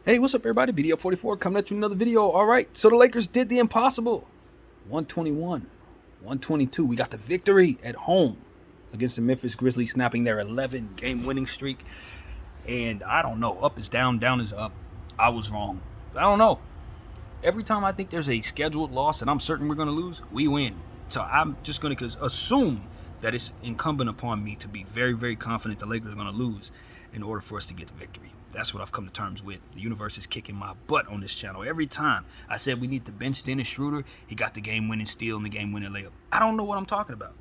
Hey, what's up, everybody? BDF44 coming at you another video. All right, so the Lakers did the impossible. 121, 122. We got the victory at home against the Memphis Grizzlies, snapping their 11-game winning streak. And I don't know, up is down, down is up. I was wrong. I don't know. Every time I think there's a scheduled loss and I'm certain we're going to lose, we win. So I'm just going to assume that it's incumbent upon me to be very, very confident the Lakers are going to lose in order for us to get the victory. That's what I've come to terms with. The universe is kicking my butt on this channel. Every time I said we need to bench Dennis Schroeder, he got the game-winning steal and the game-winning layup. I don't know what I'm talking about.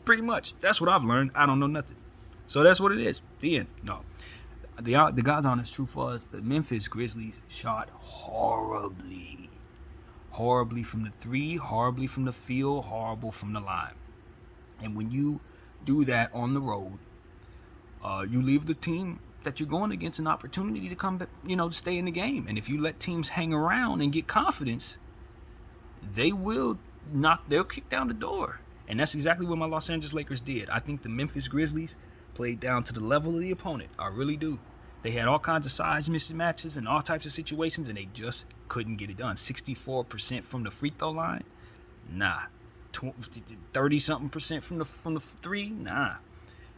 Pretty much. That's what I've learned. I don't know nothing. So that's what it is. The end. No. The God's honest truth was the Memphis Grizzlies shot horribly. Horribly from the three, horribly from the field, horrible from the line. And when you do that on the road, you leave the team that you're going against an opportunity to come back, to stay in the game. And if you let teams hang around and get confidence, they'll kick down the door. And that's exactly what my Los Angeles Lakers did. I think the Memphis Grizzlies played down to the level of the opponent. I really do. They had all kinds of size mismatches and all types of situations, and they just couldn't get it done. 64% from the free throw line? Nah. 30-something% from the three? Nah.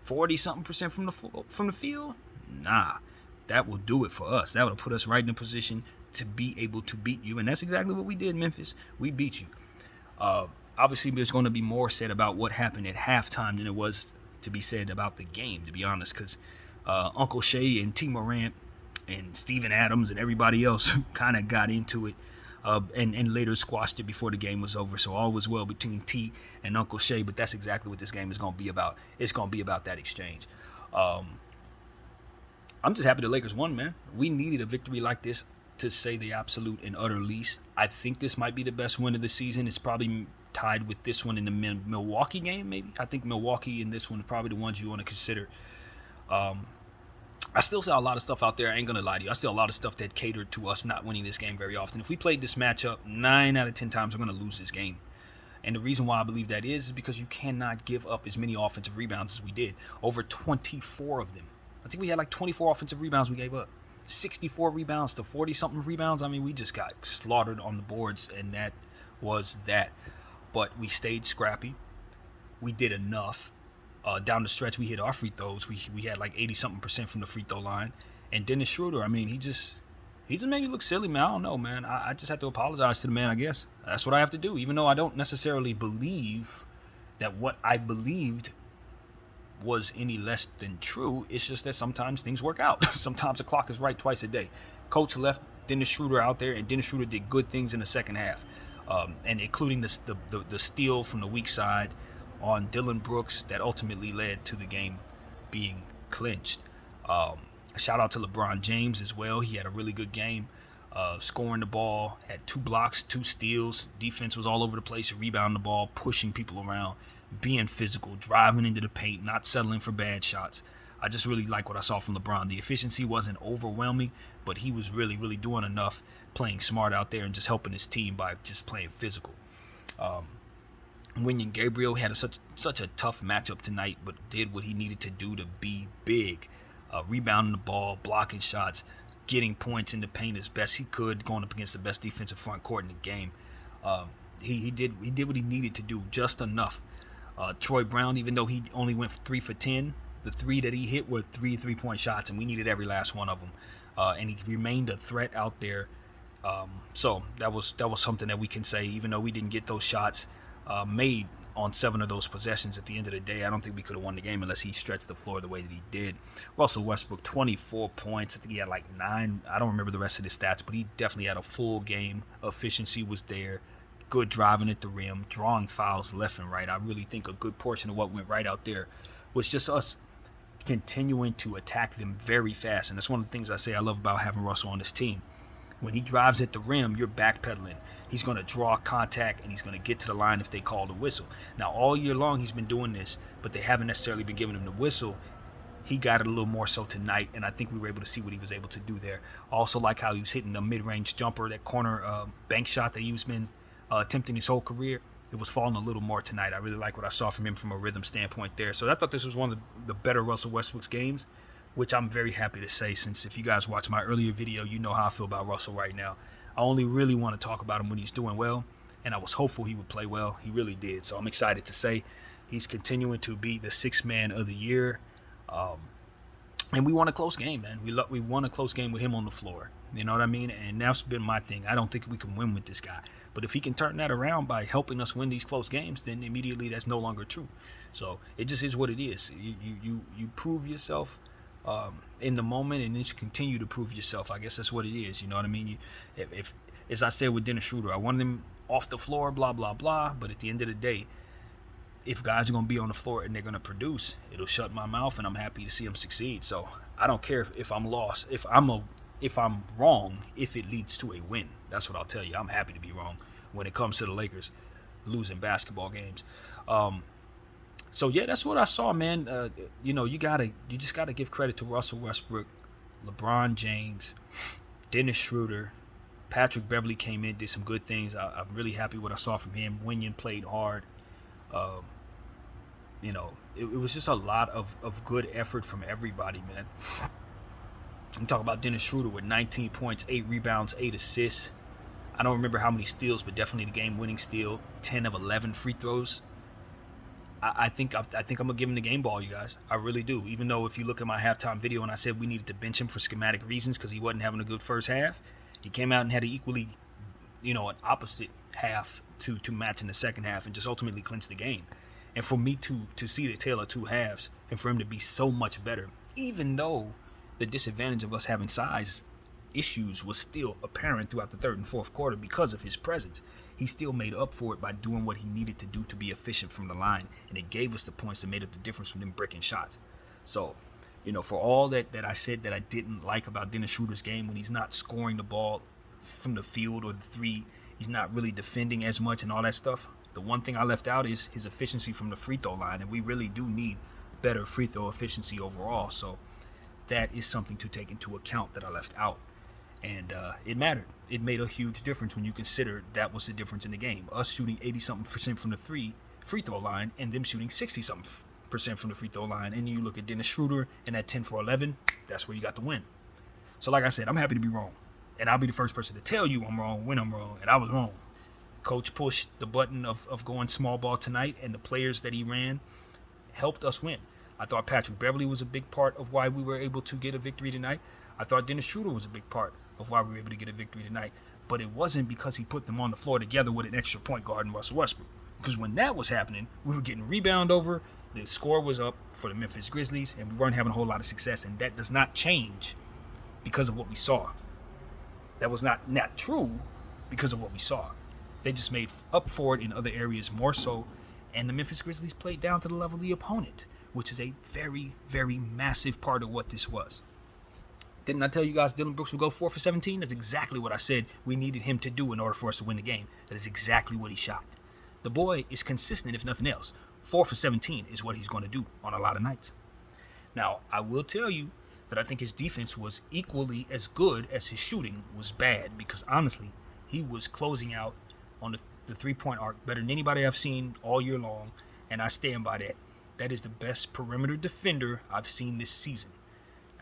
40-something% from the field? Nah. That will do it for us. That would have put us right in a position to be able to beat you, and that's exactly what we did, Memphis. We beat you. Obviously, there's going to be more said about what happened at halftime than it was to be said about the game, to be honest, because Uncle Shea and T. Morant and Steven Adams and everybody else kind of got into it and later squashed it before the game was over. So all was well between T and Uncle Shea, but that's exactly what this game is going to be about. It's going to be about that exchange. I'm just happy the Lakers won, man. We needed a victory like this, to say the absolute and utter least. I think this might be the best win of the season. It's probably tied with this one in the Milwaukee game, maybe. I think Milwaukee and this one are probably the ones you want to consider. I still saw a lot of stuff out there. I ain't going to lie to you. I still a lot of stuff that catered to us not winning this game very often. If we played this matchup 9 out of 10 times, we're going to lose this game. And the reason why I believe that is because you cannot give up as many offensive rebounds as we did. Over 24 of them. I think we had like 24 offensive rebounds we gave up. 64 rebounds to 40-something rebounds. I mean, we just got slaughtered on the boards, and that was that. But we stayed scrappy. We did enough. Down the stretch, we hit our free throws. We had like 80-something% from the free throw line. And Dennis Schroeder, I mean, he just made me look silly, man. I don't know, man. I just have to apologize to the man, I guess. That's what I have to do, even though I don't necessarily believe that what I believed was any less than true. It's just that sometimes things work out. Sometimes the clock is right twice a day. Coach left Dennis Schroeder out there, and Dennis Schroeder did good things in the second half, and including the steal from the weak side on Dylan Brooks that ultimately led to the game being clinched. Shout out to LeBron James as well. He had a really good game, scoring the ball, had 2 blocks, 2 steals. Defense was all over the place, rebounding the ball, pushing people around, being physical, driving into the paint, not settling for bad shots. I just really like what I saw from LeBron. The efficiency wasn't overwhelming, but he was really, really doing enough, playing smart out there and just helping his team by just playing physical. Wenyen Gabriel had such a tough matchup tonight, but did what he needed to do to be big, rebounding the ball, blocking shots, getting points in the paint as best he could, going up against the best defensive front court in the game. He did what he needed to do, just enough. Troy Brown, even though he only went 3 for 10, the 3 that he hit were 3 3-point shots, and we needed every last one of them. And he remained a threat out there. So that was something that we can say, even though we didn't get those shots made on 7 of those possessions at the end of the day. I don't think we could have won the game unless he stretched the floor the way that he did. Russell Westbrook, 24 points. I think he had like 9. I don't remember the rest of the stats, but he definitely had a full game. Efficiency was there. Good driving at the rim, drawing fouls left and right. I really think a good portion of what went right out there was just us continuing to attack them very fast. And that's one of the things I say I love about having Russell on this team. When he drives at the rim, you're backpedaling. He's going to draw contact, and he's going to get to the line if they call the whistle. Now, all year long, he's been doing this, but they haven't necessarily been giving him the whistle. He got it a little more so tonight, and I think we were able to see what he was able to do there. Also like how he was hitting the mid-range jumper, that corner bank shot that he's been attempting his whole career. It was falling a little more tonight. I really like what I saw from him from a rhythm standpoint there. So I thought this was one of the better Russell Westbrook's games. which I'm very happy to say, since if you guys watch my earlier video, you know how I feel about Russell right now. I only really want to talk about him when he's doing well, and I was hopeful he would play well. He really did. So I'm excited to say he's continuing to be the sixth man of the year. And we won a close game, man. We won a close game with him on the floor. You know what I mean? And that's been my thing. I don't think we can win with this guy. But if he can turn that around by helping us win these close games, then immediately that's no longer true. So it just is what it is. You prove yourself in the moment, and then you continue to prove yourself. I guess that's what it is. You know what I mean? If as I said with Dennis Schroeder, I wanted him off the floor, blah, blah, blah. But at the end of the day, if guys are going to be on the floor and they're going to produce, it'll shut my mouth, and I'm happy to see them succeed. So I don't care if I'm lost, if I'm wrong, if it leads to a win. That's what I'll tell you. I'm happy to be wrong when it comes to the Lakers losing basketball games. So yeah, that's what I saw, man. You just gotta give credit to Russell Westbrook, LeBron James, Dennis Schroeder, Patrick Beverley came in, did some good things. I'm really happy what I saw from him. Winyon played hard. It was just a lot of good effort from everybody, man. I'm talking about Dennis Schroeder with 19 points, 8 rebounds, 8 assists. I don't remember how many steals, but definitely the game-winning steal. 10 of 11 free throws. I think I'm gonna give him the game ball, you guys. I really do. Even though if you look at my halftime video and I said we needed to bench him for schematic reasons because he wasn't having a good first half, he came out and had an equally, an opposite half to match in the second half and just ultimately clinched the game. And for me to see the tale of two halves and for him to be so much better, even though the disadvantage of us having size issues was still apparent throughout the third and fourth quarter because of his presence, he still made up for it by doing what he needed to do to be efficient from the line, and it gave us the points that made up the difference from them breaking shots. So, for all that I said that I didn't like about Dennis Schroeder's game, when he's not scoring the ball from the field or the three, he's not really defending as much and all that stuff. The one thing I left out is his efficiency from the free throw line, and we really do need better free throw efficiency overall. So that is something to take into account that I left out. And it mattered. It made a huge difference when you consider that was the difference in the game. Us shooting 80-something% from the free throw line and them shooting 60-something% from the free throw line. And you look at Dennis Schroeder and that 10 for 11, that's where you got the win. So like I said, I'm happy to be wrong. And I'll be the first person to tell you I'm wrong when I'm wrong. And I was wrong. Coach pushed the button of going small ball tonight, and the players that he ran helped us win. I thought Patrick Beverley was a big part of why we were able to get a victory tonight. I thought Dennis Schroeder was a big part of why we were able to get a victory tonight. But it wasn't because he put them on the floor together with an extra point guard in Russell Westbrook. Because when that was happening, we were getting rebound over, the score was up for the Memphis Grizzlies, and we weren't having a whole lot of success. And that does not change because of what we saw. That was not true because of what we saw. They just made up for it in other areas more so, and the Memphis Grizzlies played down to the level of the opponent, which is a very, very massive part of what this was. Didn't I tell you guys Dillon Brooks would go 4 for 17? That's exactly what I said we needed him to do in order for us to win the game. That is exactly what he shot. The boy is consistent, if nothing else. 4 for 17 is what he's going to do on a lot of nights. Now, I will tell you that I think his defense was equally as good as his shooting was bad, because honestly, he was closing out on the three-point arc better than anybody I've seen all year long, and I stand by that. That is the best perimeter defender I've seen this season.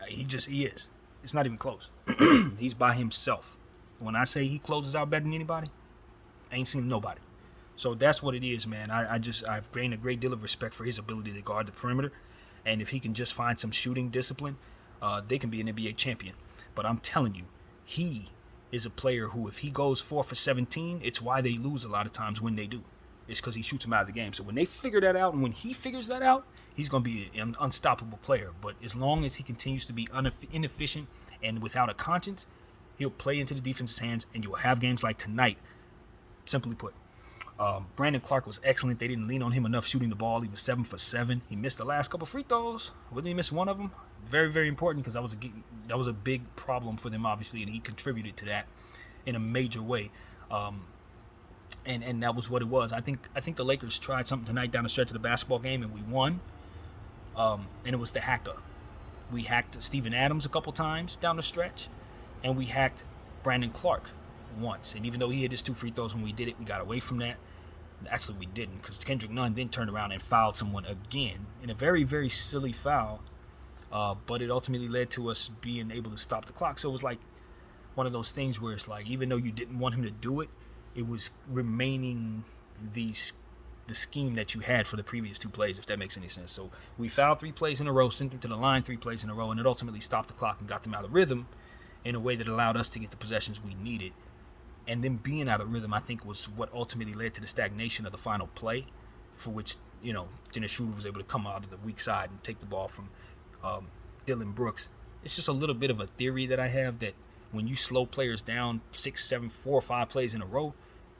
He is. It's not even close. He's by himself. When I say he closes out better than anybody, I ain't seen nobody. So that's what it is, man. I've gained a great deal of respect for his ability to guard the perimeter, and if he can just find some shooting discipline, they can be an NBA champion. But I'm telling you, he is a player who, if he goes 4 for 17, it's why they lose a lot of times when they do. It's because he shoots them out of the game. So when they figure that out, and when he figures that out, he's going to be an unstoppable player. But as long as he continues to be inefficient and without a conscience, he'll play into the defense's hands, and you'll have games like tonight. Simply put, Brandon Clark was excellent. They didn't lean on him enough shooting the ball. He was 7 for 7. He missed the last couple free throws. Wouldn't he miss one of them? Very, very important, because that was a big problem for them, obviously, and he contributed to that in a major way. And that was what it was. I think the Lakers tried something tonight down the stretch of the basketball game, and we won. And it was the hacker. We hacked Steven Adams a couple times down the stretch, and we hacked Brandon Clark once. And even though he hit his 2 free throws when we did it, we got away from that. Actually, we didn't, because Kendrick Nunn then turned around and fouled someone again in a very, very silly foul. but it ultimately led to us being able to stop the clock. So it was like one of those things where it's like, even though you didn't want him to do it, it was remaining the scheme that you had for the previous 2 plays, if that makes any sense. So we fouled 3 plays in a row, sent them to the line 3 plays in a row, and it ultimately stopped the clock and got them out of rhythm in a way that allowed us to get the possessions we needed. And then being out of rhythm, I think, was what ultimately led to the stagnation of the final play, for which, Dennis Schroeder was able to come out of the weak side and take the ball from Dylan Brooks. It's just a little bit of a theory that I have that when you slow players down 6, 7, 4, or 5 plays in a row,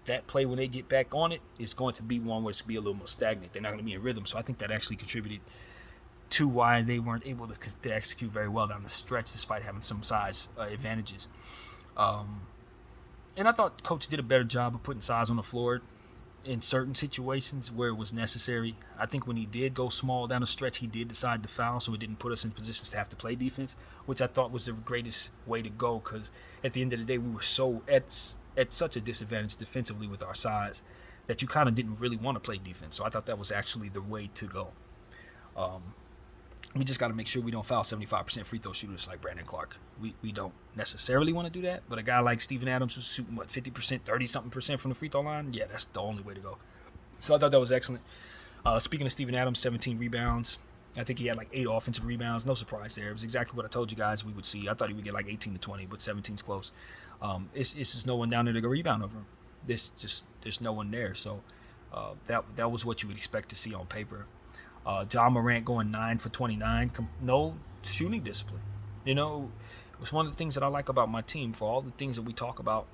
that play, when they get back on it, is going to be one where it's going to be a little more stagnant. They're not going to be in rhythm. So I think that actually contributed to why they weren't able to execute very well down the stretch, despite having some size advantages. And I thought Coach did a better job of putting size on the floor in certain situations where it was necessary. I think when he did go small down the stretch, he did decide to foul, so it didn't put us in positions to have to play defense, which I thought was the greatest way to go, because at the end of the day, we were so at such a disadvantage defensively with our size that you kind of didn't really want to play defense. So I thought that was actually the way to go. We just got to make sure we don't foul 75% free throw shooters like Brandon Clark. We don't necessarily want to do that, but a guy like Steven Adams who's shooting, 50%, 30-something% from the free throw line, yeah, that's the only way to go. So I thought that was excellent. Speaking of Steven Adams, 17 rebounds. I think he had 8 offensive rebounds. No surprise there. It was exactly what I told you guys we would see. I thought he would get 18 to 20, but 17's close. It's just no one down there to go rebound over him. There's no one there. So that was what you would expect to see on paper. John Morant going 9 for 29. No shooting discipline. It was one of the things that I like about my team. For all the things that we talk about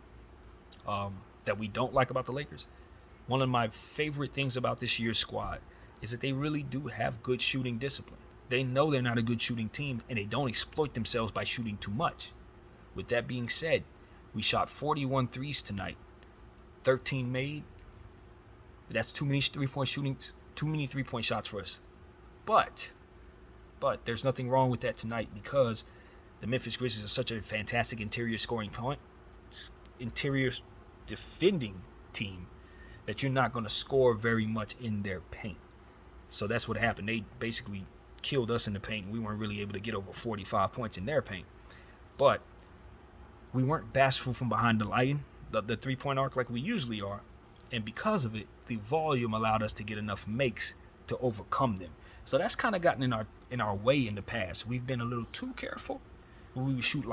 that we don't like about the Lakers, one of my favorite things about this year's squad is that they really do have good shooting discipline. They know they're not a good shooting team, and they don't exploit themselves by shooting too much. With that being said, we shot 41 threes tonight, 13 made. That's too many three-point shots for us. But there's nothing wrong with that tonight, because the Memphis Grizzlies are such a fantastic interior defending team that you're not going to score very much in their paint. So that's what happened. They basically killed us in the paint. We weren't really able to get over 45 points in their paint. But we weren't bashful from behind the line, the three-point arc, like we usually are. And because of it, the volume allowed us to get enough makes to overcome them. So that's kind of gotten in our way in the past. We've been a little too careful. We would shoot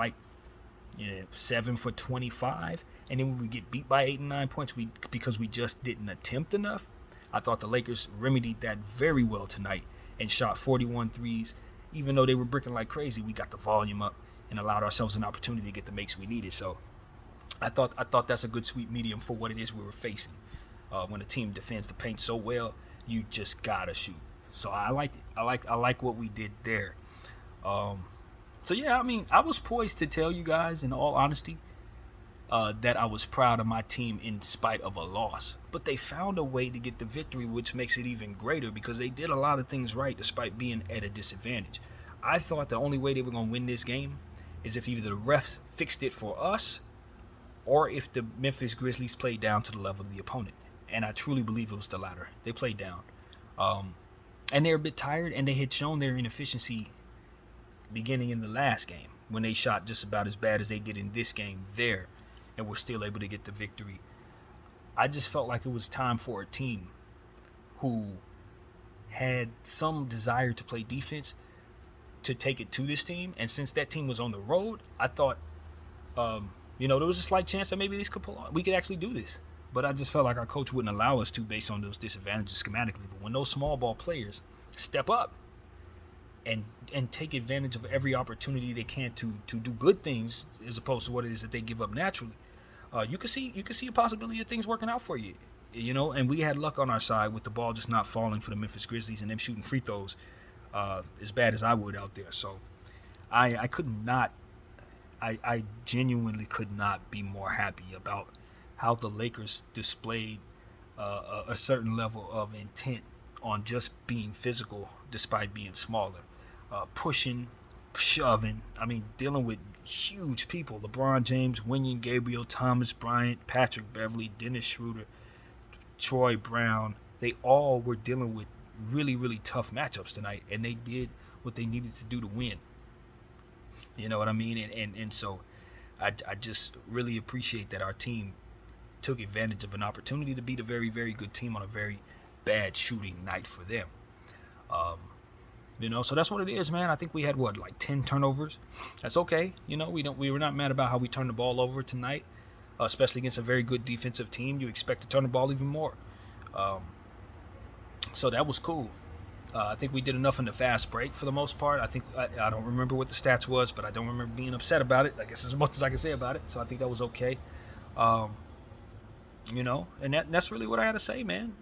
7 for 25, and then we would get beat by 8 and 9 points because we just didn't attempt enough. I thought the Lakers remedied that very well tonight and shot 41 threes. Even though they were bricking like crazy, we got the volume up and allowed ourselves an opportunity to get the makes we needed. So I thought that's a good sweet medium for what it is we were facing. When a team defends the paint so well, you just gotta shoot. So I like it. I like what we did there. So yeah, I was poised to tell you guys, in all honesty, that I was proud of my team in spite of a loss. But they found a way to get the victory, which makes it even greater, because they did a lot of things right despite being at a disadvantage. I thought the only way they were going to win this game is if either the refs fixed it for us or if the Memphis Grizzlies played down to the level of the opponent. And I truly believe it was the latter. They played down. And they're a bit tired, and they had shown their inefficiency beginning in the last game when they shot just about as bad as they did in this game there and were still able to get the victory. I just felt like it was time for a team who had some desire to play defense to take it to this team. And since that team was on the road, I thought, there was a slight chance that maybe we could actually do this. But I just felt like our coach wouldn't allow us to based on those disadvantages schematically. But when those small ball players step up and take advantage of every opportunity they can to do good things as opposed to what it is that they give up naturally, you could see a possibility of things working out for you. And we had luck on our side with the ball just not falling for the Memphis Grizzlies and them shooting free throws as bad as I would out there. So I genuinely could not be more happy about how the Lakers displayed a certain level of intent on just being physical despite being smaller. Pushing, shoving, dealing with huge people. LeBron James, Wenyen Gabriel, Thomas Bryant, Patrick Beverley, Dennis Schroeder, Troy Brown. They all were dealing with really, really tough matchups tonight, and they did what they needed to do to win. You know what I mean? And so I just really appreciate that our team took advantage of an opportunity to beat a very, very good team on a very bad shooting night for them. So that's what it is, man. I think we had like 10 turnovers. That's okay. We were not mad about how we turned the ball over tonight, especially against a very good defensive team. You expect to turn the ball even more. So that was cool. I think we did enough in the fast break for the most part. I don't remember what the stats was, but I don't remember being upset about it. I guess as much as I can say about it. So I think that was okay. And that's really what I had to say, man.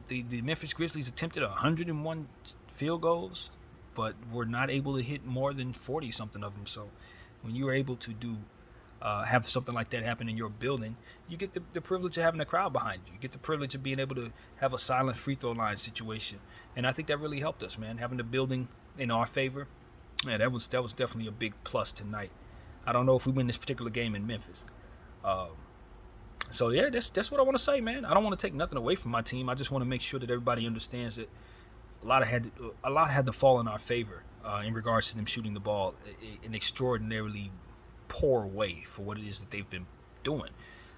The Memphis Grizzlies attempted 101 field goals, but were not able to hit more than 40 something of them. So when you are able to have something like that happen in your building, you get the privilege of having a crowd behind you. You get the privilege of being able to have a silent free throw line situation, and I think that really helped us, man. Having the building in our favor, yeah, that was definitely a big plus tonight. I don't know if we win this particular game in Memphis. So yeah, that's what I want to say, man. I don't want to take nothing away from my team. I just want to make sure that everybody understands that a lot had to fall in our favor in regards to them shooting the ball in extraordinarily poor way for what it is that they've been doing.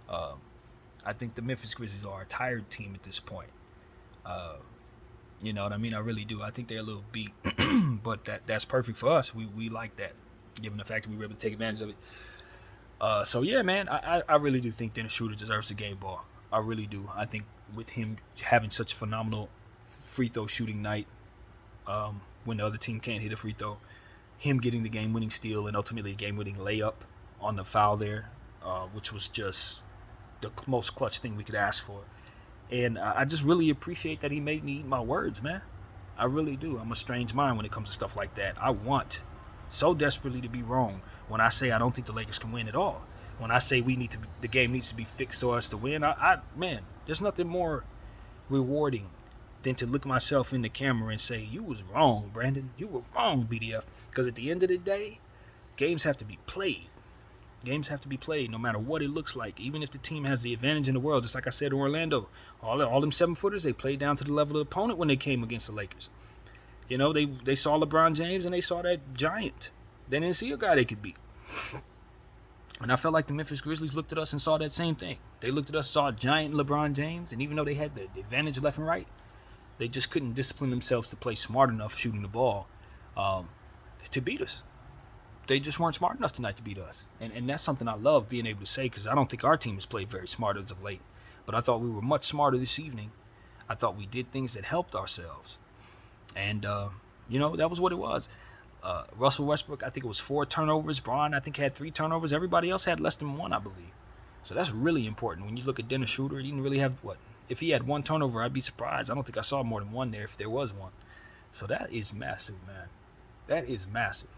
I think the Memphis Grizzlies are a tired team at this point. You know what I mean? I really do. I think they're a little beat, but that's perfect for us. We like that, given the fact that we were able to take advantage of it. So yeah, man, I really do think Dennis Schroeder deserves a game ball. I really do. I think with him having such a phenomenal free throw shooting night, when the other team can't hit a free throw, him getting the game-winning steal and ultimately a game-winning layup on the foul there, which was just the most clutch thing we could ask for. And I just really appreciate that he made me eat my words, man. I really do. I'm a strange mind when it comes to stuff like that. I want so desperately to be wrong when I say I don't think the Lakers can win at all. When I say the game needs to be fixed so as to win, man, there's nothing more rewarding than to look myself in the camera and say, you was wrong, Brandon. You were wrong, BDF. Because at the end of the day, games have to be played. Games have to be played no matter what it looks like. Even if the team has the advantage in the world, just like I said in Orlando, all them 7-footers, they played down to the level of the opponent when they came against the Lakers. You know, they saw LeBron James and they saw that giant. They didn't see a guy they could beat. And I felt like the Memphis Grizzlies looked at us and saw that same thing. They looked at us, saw a giant LeBron James, and even though they had the advantage left and right, they just couldn't discipline themselves to play smart enough shooting the ball to beat us. They just weren't smart enough tonight to beat us. And that's something I love being able to say, because I don't think our team has played very smart as of late. But I thought we were much smarter this evening. I thought we did things that helped ourselves. And, that was what it was. Russell Westbrook, I think it was 4 turnovers. Bron, I think, had 3 turnovers. Everybody else had less than 1, I believe. So that's really important. When you look at Dennis Schroeder, he didn't really have, if he had 1 turnover, I'd be surprised. I don't think I saw more than 1 there if there was 1. So that is massive, man. That is massive.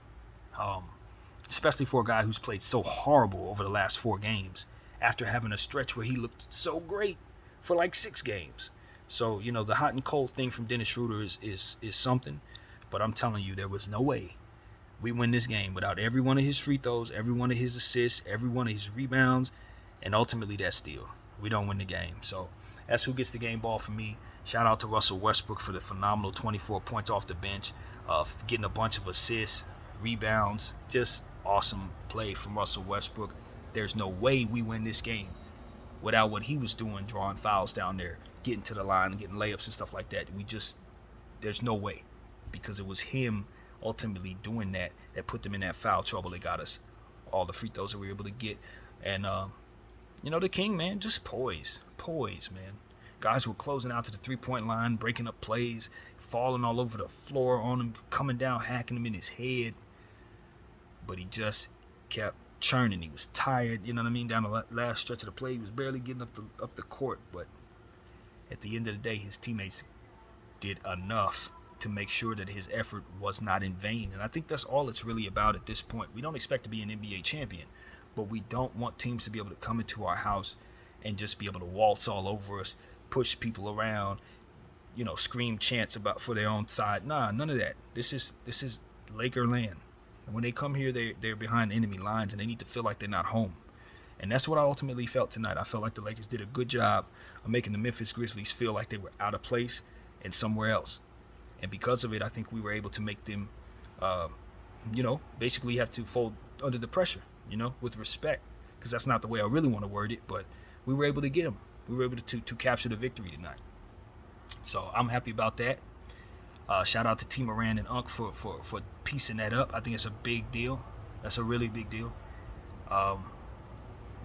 Especially for a guy who's played so horrible over the last 4 games after having a stretch where he looked so great for like 6 games. So, the hot and cold thing from Dennis Schroeder is something. But I'm telling you, there was no way we win this game without every one of his free throws, every one of his assists, every one of his rebounds, and ultimately that steal. We don't win the game. So that's who gets the game ball for me. Shout out to Russell Westbrook for the phenomenal 24 points off the bench, getting a bunch of assists, rebounds, just awesome play from Russell Westbrook. There's no way we win this game without what he was doing, drawing fouls down there, getting to the line and getting layups and stuff like that. There's no way, because it was him ultimately doing that put them in that foul trouble that got us all the free throws that we were able to get. And, the King, man, just poise, man. Guys were closing out to the 3-point line, breaking up plays, falling all over the floor on him, coming down, hacking him in his head. But he just kept churning. He was tired, you know what I mean? Down the last stretch of the play, he was barely getting up the court. But at the end of the day, his teammates did enough to make sure that his effort was not in vain. And I think that's all it's really about at this point. We don't expect to be an NBA champion, but we don't want teams to be able to come into our house and just be able to waltz all over us, push people around, scream chants for their own side. Nah, none of that. This is Laker land. When they come here, they're behind enemy lines, and they need to feel like they're not home. And that's what I ultimately felt tonight. I felt like the Lakers did a good job of making the Memphis Grizzlies feel like they were out of place and somewhere else. And because of it, I think we were able to make them Uh, basically you have to fold under the pressure, with respect, because that's not the way I really want to word it, but we were able to get him. We were able to capture the victory tonight. So I'm happy about that. Shout out to T. Moran and Unc for piecing that up. I think it's a big deal. That's a really big deal.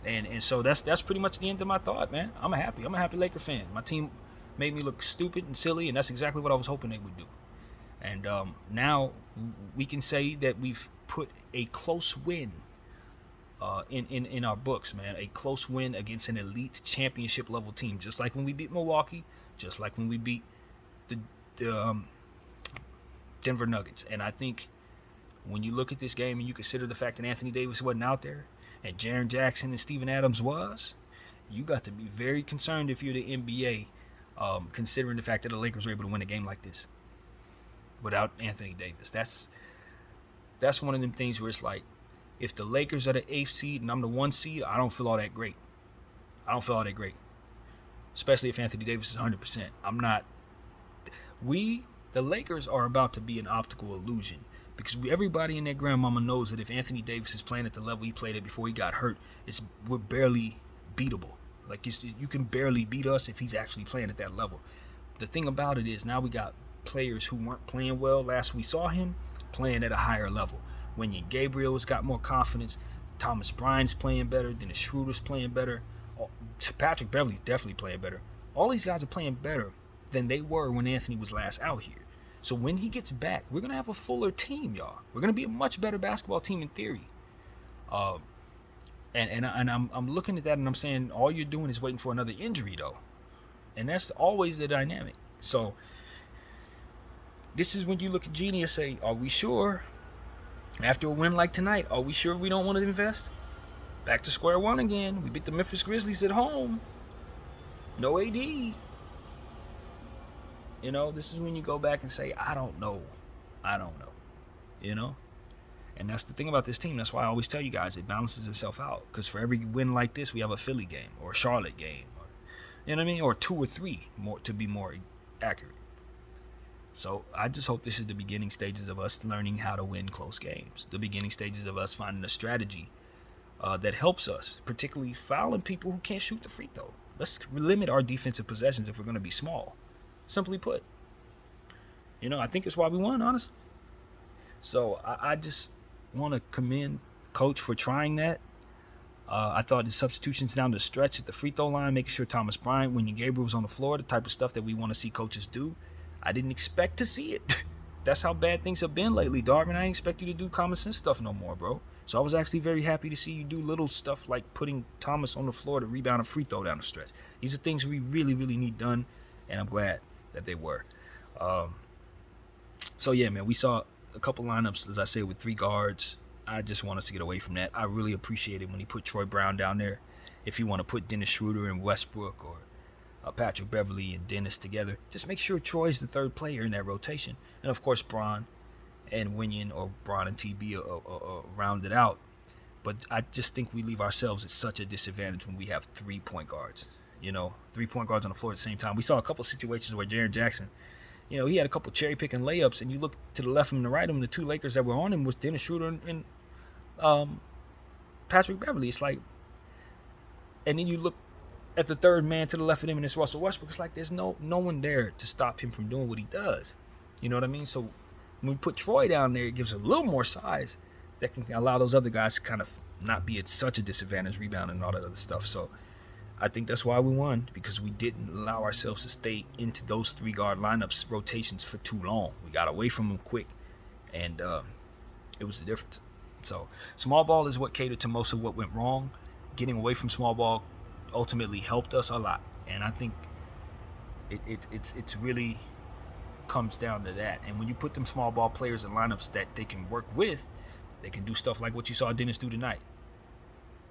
And so that's pretty much the end of my thought, man. I'm a happy Laker fan. My team made me look stupid and silly, and that's exactly what I was hoping they would do. And now we can say that we've put a close win in our books, man. A close win against an elite championship level team, just like when we beat Milwaukee, just like when we beat the Denver Nuggets. And I think when you look at this game and you consider the fact that Anthony Davis wasn't out there and Jaren Jackson and Steven Adams was, you got to be very concerned if you're the NBA, considering the fact that the Lakers were able to win a game like this without Anthony Davis. That's one of them things where it's like, if the Lakers are the 8th seed and I'm the 1 seed, I don't feel all that great. Especially if Anthony Davis is 100%. The Lakers are about to be an optical illusion, because everybody and their grandmama knows that if Anthony Davis is playing at the level he played at before he got hurt, we're barely beatable. Like, you can barely beat us if he's actually playing at that level. The thing about it is, now we got players who weren't playing well last we saw him playing at a higher level. Wenyen Gabriel's got more confidence. Thomas Bryant's playing better. Dennis Schroeder's playing better. Patrick Beverly's definitely playing better. All these guys are playing better than they were when Anthony was last out here. So when he gets back, we're going to have a fuller team, y'all. We're going to be a much better basketball team in theory. And I'm looking at that and I'm saying, all you're doing is waiting for another injury, though. And that's always the dynamic. So this is when you look at Genie and say, are we sure? After a win like tonight, are we sure we don't want to invest? Back to square one again. We beat the Memphis Grizzlies at home. No AD. This is when you go back and say, I don't know. And that's the thing about this team. That's why I always tell you guys, it balances itself out. Because for every win like this, we have a Philly game or a Charlotte game. Or 2 or 3, more to be more accurate. So I just hope this is the beginning stages of us learning how to win close games. The beginning stages of us finding a strategy that helps us, particularly fouling people who can't shoot the free throw. Let's limit our defensive possessions if we're going to be small. Simply put. I think it's why we won, honestly. So I just want to commend Coach for trying that. I thought the substitutions down the stretch at the free throw line, making sure Thomas Bryant, Wenyen Gabriel was on the floor, the type of stuff that we want to see coaches do. I didn't expect to see it. That's how bad things have been lately, Darvin. I didn't expect you to do common sense stuff no more, bro. So I was actually very happy to see you do little stuff like putting Thomas on the floor to rebound a free throw down the stretch. These are things we really, really need done, and I'm glad that they were. So yeah, man, we saw a couple lineups, as I said, with 3 guards. I just want us to get away from that. I really appreciate it when he put Troy Brown down there. If you want to put Dennis Schroeder and Westbrook, or Patrick Beverly and Dennis together, just make sure Troy's the 3rd player in that rotation. And of course, Bron and Wenyen, or Bron and TB are rounded out. But I just think we leave ourselves at such a disadvantage when we have 3 point guards. 3 point guards on the floor at the same time. We saw a couple situations where Jaren Jackson, he had a couple cherry picking layups, and you look to the left of him and the right of him, the 2 Lakers that were on him was Dennis Schroeder and Patrick Beverly. It's like, and then you look at the 3rd man to the left of him, and it's Russell Westbrook. It's like there's no one there to stop him from doing what he does. You know what I mean? So when we put Troy down there, it gives a little more size that can allow those other guys to kind of not be at such a disadvantage rebounding and all that other stuff. So I think that's why we won, because we didn't allow ourselves to stay into those 3 guard lineups rotations for too long. We got away from them quick, and it was the difference. So small ball is what catered to most of what went wrong. Getting away from small ball ultimately helped us a lot, and I think it's really comes down to that. And when you put them small ball players in lineups that they can work with, they can do stuff like what you saw Dennis do tonight.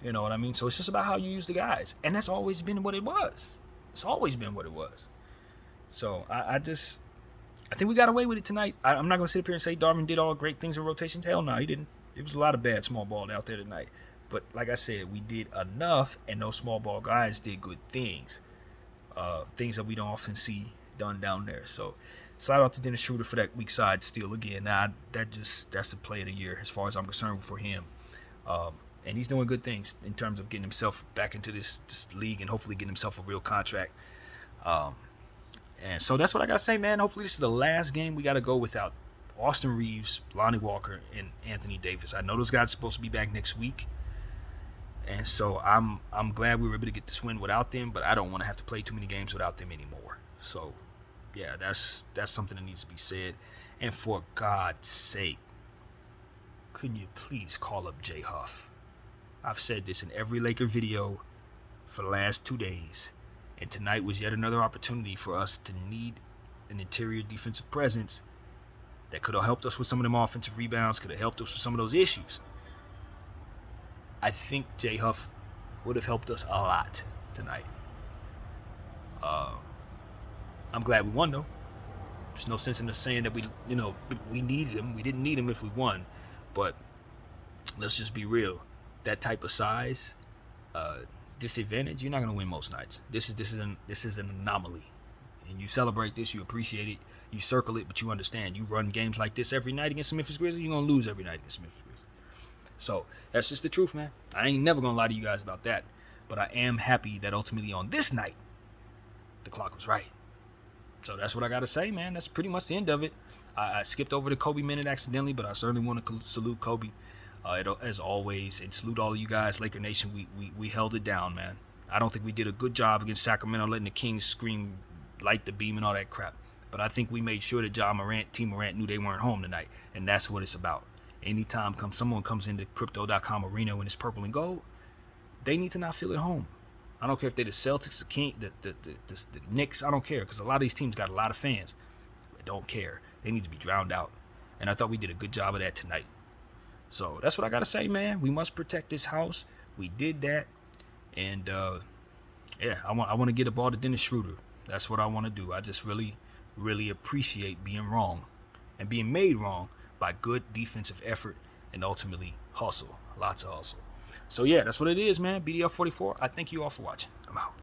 You know what I mean? So it's just about how you use the guys, and that's always been what it was. It's always been what it was. So I think we got away with it tonight. I'm not gonna sit up here and say Darvin did all great things in rotation. Hell no, he didn't. It was a lot of bad small ball out there tonight. But like I said, we did enough, and those small ball guys did good things. Things that we don't often see done down there. So Shout out to Dennis Schroeder for that weak side steal again. Nah, that's the play of the year as far as I'm concerned for him. And he's doing good things in terms of getting himself back into this league and hopefully getting himself a real contract. And so that's what I got to say, man. Hopefully this is the last game we got to go without Austin Reeves, Lonnie Walker, and Anthony Davis. I know those guys are supposed to be back next week. And so I'm glad we were able to get this win without them, but I don't want to have to play too many games without them anymore. So, yeah, that's something that needs to be said. And for God's sake, couldn't you please call up Jay Huff? I've said this in every Laker video for the last 2 days. And tonight was yet another opportunity for us to need an interior defensive presence that could have helped us with some of them offensive rebounds, could have helped us with some of those issues. I think Jay Huff would have helped us a lot tonight. I'm glad we won, though. There's no sense in us saying that we needed him. We didn't need him if we won. But let's just be real. That type of size, disadvantage, you're not gonna win most nights. This is an anomaly, and you celebrate this, you appreciate it, you circle it, but you understand. You run games like this every night against the Memphis Grizzlies, you're gonna lose every night against the Memphis Grizzlies. So that's just the truth, man. I ain't never gonna lie to you guys about that, but I am happy that ultimately on this night, the clock was right. So that's what I gotta say, man. That's pretty much the end of it. I skipped over the Kobe minute accidentally, but I certainly want to salute Kobe. As always, and salute all of you guys, Laker Nation. We held it down, man. I don't think we did a good job against Sacramento, letting the Kings scream, light the beam, and all that crap. But I think we made sure that Team Morant knew they weren't home tonight, and that's what it's about. Anytime someone comes into Crypto.com arena when it's purple and gold, they need to not feel at home. I don't care if they're the Celtics, the King, the Knicks. I don't care, because a lot of these teams got a lot of fans. I don't care. They need to be drowned out, and I thought we did a good job of that tonight. So that's what I got to say, man. We must protect this house. We did that. And, I want to get a ball to Dennis Schroeder. That's what I want to do. I just really, really appreciate being wrong and being made wrong by good defensive effort and ultimately hustle. Lots of hustle. So, yeah, that's what it is, man. BDL 44. I thank you all for watching. I'm out.